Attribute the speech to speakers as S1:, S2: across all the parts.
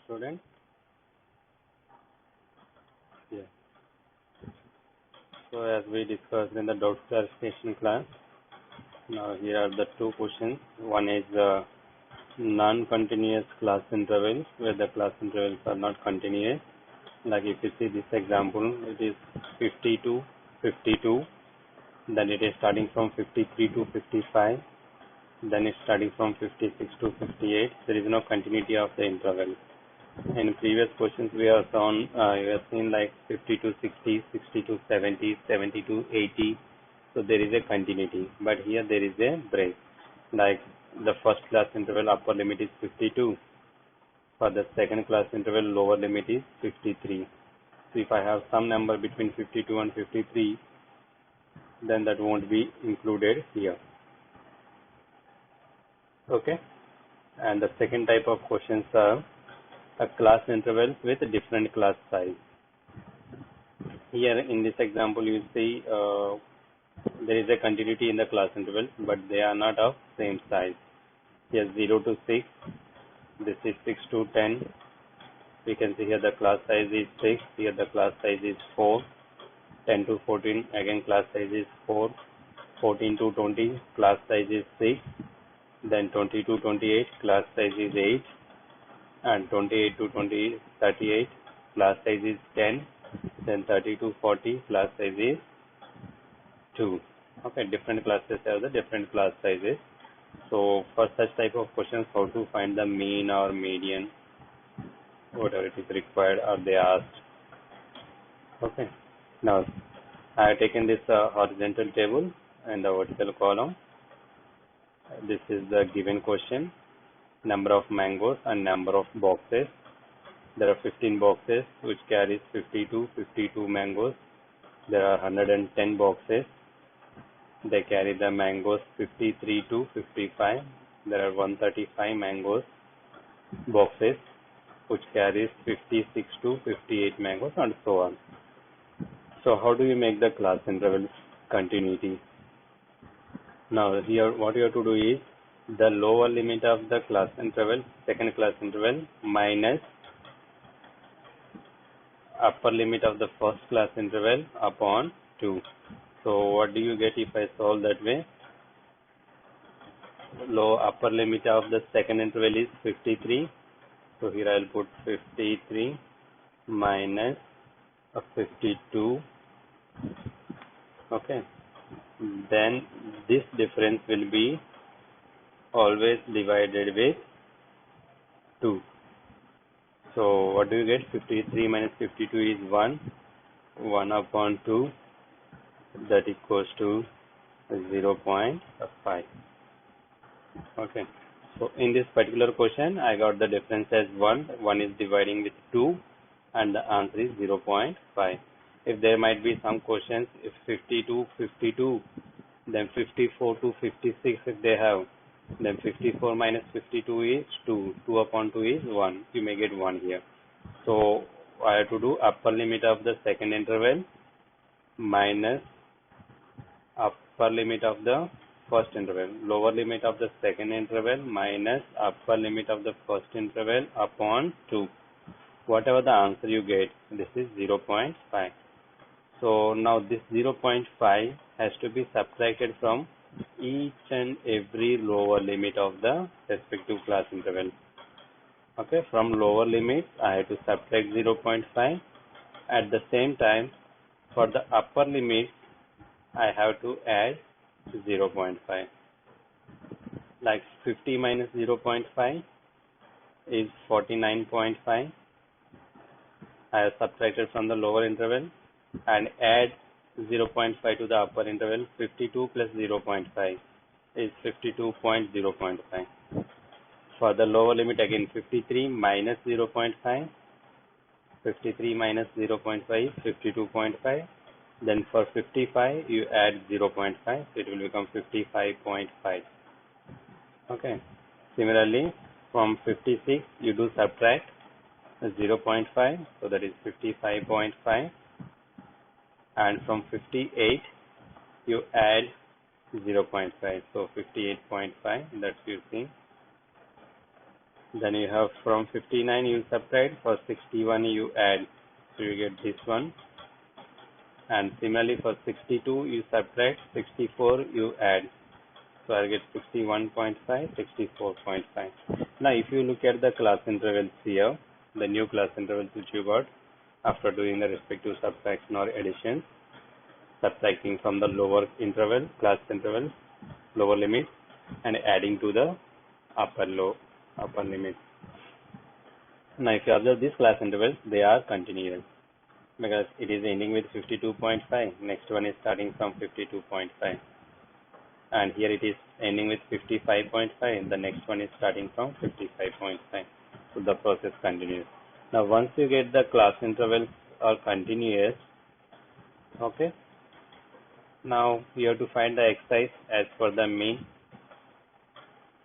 S1: student? Yeah. So as we discussed in the doubt clarification class, now here are the two questions. One is non-continuous class intervals, where the class intervals are not continuous. Like if you see this example, it is 50 to 52, then it is starting from 53 to 55, then it's starting from 56 to 58. There is no continuity of the interval. In previous questions, we have seen like 50 to 60, 60 to 70, 70 to 80. So there is a continuity, but here there is a break. Like the first class interval upper limit is 52. For the second class interval lower limit is 53. So if I have some number between 52 and 53, then that won't be included here. Okay. And the second type of questions are a class interval with different class size. Here in this example, you see there is a continuity in the class intervals, but they are not of same size. Here 0 to 6, this is 6 to 10. We can see here the class size is 6, here the class size is 4. 10 to 14, again class size is 4. 14 to 20, class size is 6. Then 20 to 28, class size is 8. And 28 to 38, class size is 10. Then 30 to 40, class size is 2. Okay, different classes have the different class sizes. So for such type of questions, how to find the mean or median, whatever it is required or they asked. Okay, now I have taken this horizontal table and the vertical column. This is the given question, number of mangoes and number of boxes. There are 15 boxes which carries 52 mangoes. There are 110 boxes. They carry the mangoes 53 to 55. There are 135 mangoes boxes which carries 56 to 58 mangoes and so on. So how do you make the class intervals continuity? Now here what you have to do is the lower limit of the class interval, second class interval, minus upper limit of the first class interval upon 2. So what do you get if I solve that way? Upper limit of the second interval is 53. So here I'll put 53 minus 52. Okay. Then this difference will be always divided with 2. So what do you get? 53 minus 52 is 1. 1 upon 2, that equals to 0.5. Okay. So in this particular question, I got the difference as 1. 1 is dividing with 2 and the answer is 0.5. If there might be some questions, if 50 to 52, then 54 to 56 if they have, then 54 minus 52 is 2. 2 upon 2 is 1. You may get 1 here. So I have to do upper limit of the second interval minus upper limit of the first interval. Lower limit of the second interval minus upper limit of the first interval upon 2. Whatever the answer you get, this is 0.5. So now this 0.5 has to be subtracted from each and every lower limit of the respective class interval. Okay, from lower limit I have to subtract 0.5. At the same time, for the upper limit I have to add 0.5. Like 50 minus 0.5 is 49.5. I have subtracted from the lower interval and add 0.5 to the upper interval. 52 plus 0.5 is 52.0.5. For the lower limit again 53 minus 0.5. 53 minus 0.5 is 52.5. Then for 55 you add 0.5, so it will become 55.5. Okay. Similarly, from 56 you do subtract 0.5, so that is 55.5. And from 58 you add 0.5, so 58.5. That's you see. Then you have from 59 you subtract, for 61 you add, so you get this one. And similarly for 62 you subtract, 64 you add, so I get 61.5, 64.5. Now if you look at the class intervals here, the new class intervals which you got after doing the respective subtraction or addition, subtracting from the lower interval, class interval, lower limit, and adding to the upper limit. Now if you observe these class intervals, they are continuous because it is ending with 52.5. Next one is starting from 52.5. And here it is ending with 55.5. The next one is starting from 55.5. So the process continues. Now once you get the class intervals are continuous, okay, now you have to find the exercise as per the mean.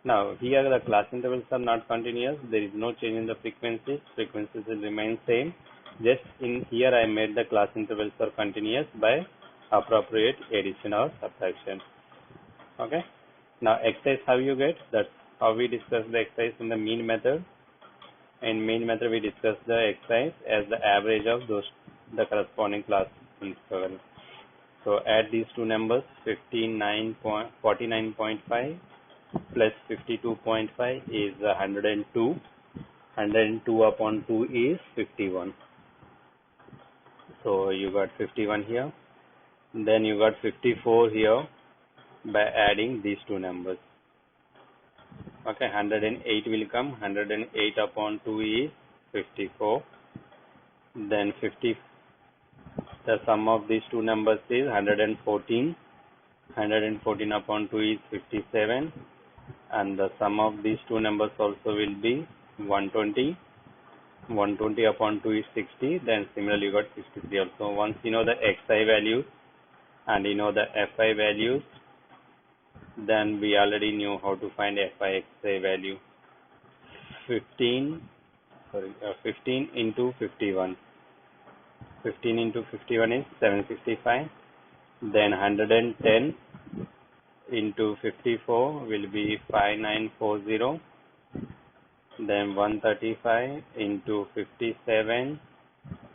S1: Now here the class intervals are not continuous. There is no change in the frequencies. Frequencies will remain same. Just in here I made the class intervals are continuous by appropriate addition or subtraction. Okay. Now exercise how you get, that's how we discuss the exercise in the mean method. In mean method we discuss the exercise as the average of those the corresponding class interval. So add these two numbers, 49.5 plus 52.5 is 102. 102 upon 2 is 51. So you got 51 here. Then you got 54 here by adding these two numbers. Okay, 108 will come. 108 upon 2 is 54. Then the sum of these two numbers is 114. 114 upon 2 is 57. And the sum of these two numbers also will be 120. 120 upon 2 is 60. Then similarly you got 63 also. Once you know the xi values and you know the fi values, then we already knew how to find fi xi value. 15 into 51. 15 into 51 is 765. Then 110 into 54 will be 5940. Then 135 into 57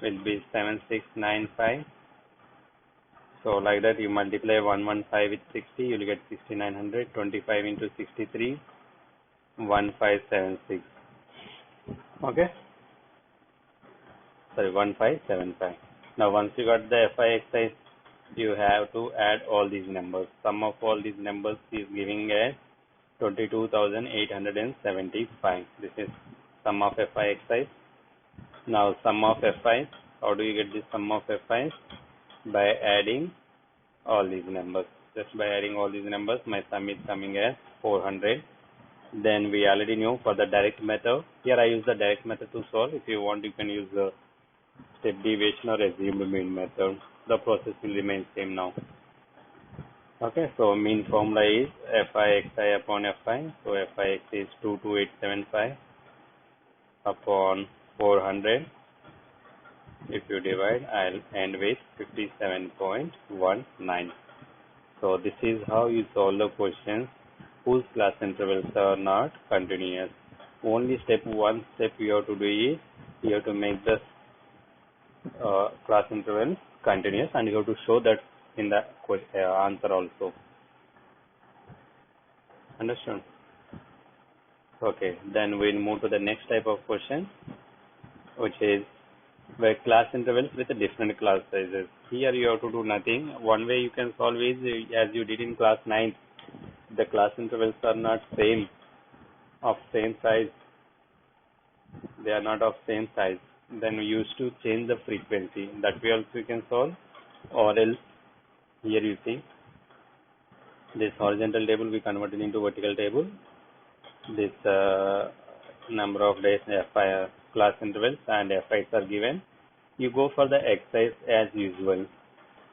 S1: will be 7695. So like that you multiply 115 with 60, you will get 6900. 25 into 63, 1576. Okay. Sorry, 1575. Now once you got the fi exercise, you have to add all these numbers. Sum of all these numbers is giving as 22,875. This is sum of fi exercise. Now sum of fi, how do you get this sum of fi? By adding all these numbers. Just by adding all these numbers, my sum is coming as 400. Then we already knew for the direct method. Here I use the direct method to solve. If you want, you can use the step deviation or assumed mean method. The process will remain same now. Okay, so mean formula is fi xi upon fi. So fi x is 22875 upon 400. If you divide, I'll end with 57.19. So this is how you solve the questions whose class intervals are not continuous. Only one step you have to do is you have to make the class interval continuous, and you have to show that in the answer also. Understand? Okay, then we'll move to the next type of question, which is where class intervals with different class sizes. Here you have to do nothing. One way you can solve is as you did in class 9. The class intervals are not of same size. They are not of same size. Then we used to change the frequency. That way also you can solve. Or else, here you see, this horizontal table we converted into vertical table. This number of days class intervals and FIs are given. You go for the exercise as usual.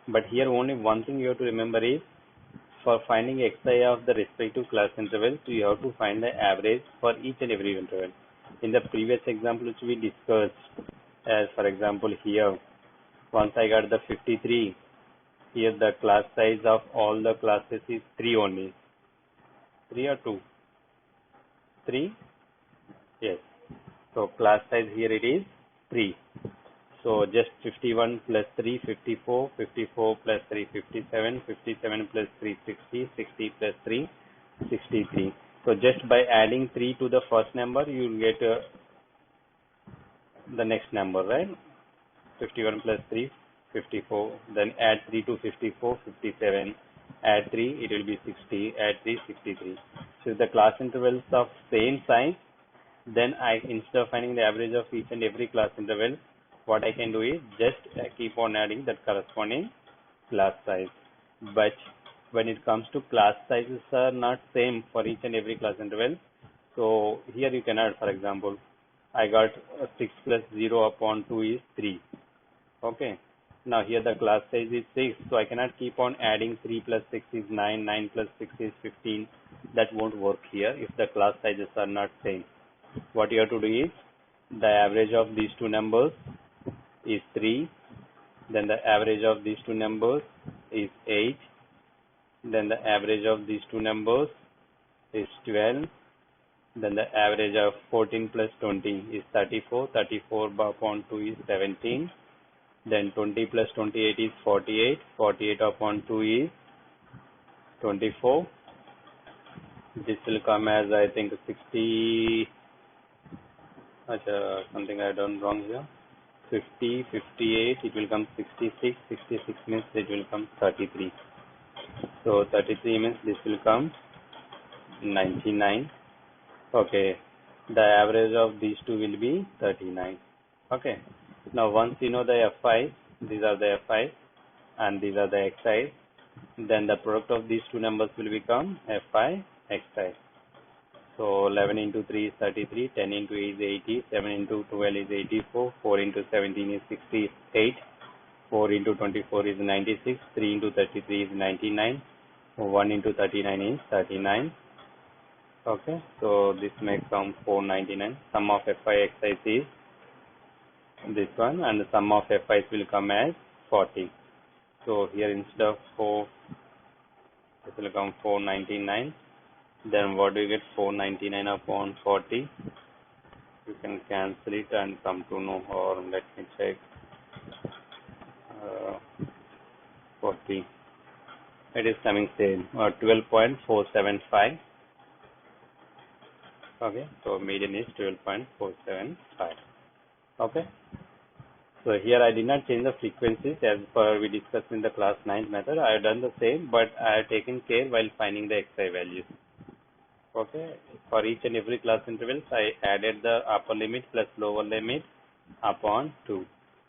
S1: But here only one thing you have to remember is, for finding xi of the respective class intervals, you have to find the average for each and every interval. In the previous example which we discussed, as for example here, once I got the 53, here the class size of all the classes is 3 only. 3 or 2? 3? Yes. So class size here it is 3. So just 51 plus 3, 54, 54 plus 3, 57, 57 plus 3, 60, 60 plus 3, 63. So just by adding 3 to the first number, you will get the next number, right? 51 plus 3, 54. Then add 3 to 54, 57. Add 3, it will be 60. Add 3, 63. So if the class intervals of same size, then instead of finding the average of each and every class interval, what I can do is just keep on adding that corresponding class size. But when it comes to class sizes are not same for each and every class interval. So here you can add, for example, I got 6 plus 0 upon 2 is 3. Okay. Now here the class size is 6, so I cannot keep on adding 3 plus 6 is 9, 9 plus 6 is 15. That won't work here if the class sizes are not same. What you have to do is the average of these two numbers is 3, then the average of these two numbers is 8, then the average of these two numbers is 12, then the average of 14 plus 20 is 34, 34 upon 2 is 17, then 20 plus 28 is 48, 48 upon 2 is 24. This will come as I think 60, something I done wrong here. 50, 58, it will come 66, 66 means it will come 33. So 33 means this will come 99. Okay, the average of these two will be 39. Okay, now once you know the F5, these are the F5 and these are the Xi, then the product of these two numbers will become Fi, Xi. So 11 into 3 is 33, 10 into 8 is 80, 7 into 12 is 84, 4 into 17 is 68, 4 into 24 is 96, 3 into 33 is 99, 1 into 39 is 39. Okay, so this makes sum 499. Sum of Fi Xi is this one, and the sum of Fi will come as 40. So here instead of 4, this will come 499. Then what do you get? 499 upon 40. You can cancel it and come to know, or let me check. 40. It is coming same, 12.475. Okay, so median is 12.475. Okay, so here I did not change the frequencies as per we discussed in the class 9 method. I have done the same, but I have taken care while finding the Xi values. Okay, for each and every class intervals, I added the upper limit plus lower limit upon 2.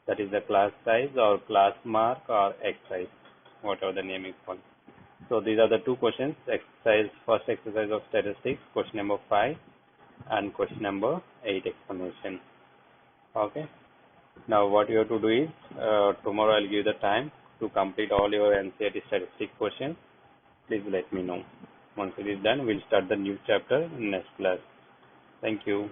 S1: That is the class size or class mark or Xi, whatever the name is called. So these are the two questions, first exercise of statistics, question number 5 and question number 8 explanation. Okay. Now what you have to do is, tomorrow I'll give you the time to complete all your NCERT statistics questions. Please let me know. Once it is done, we'll start the new chapter in next class. Thank you.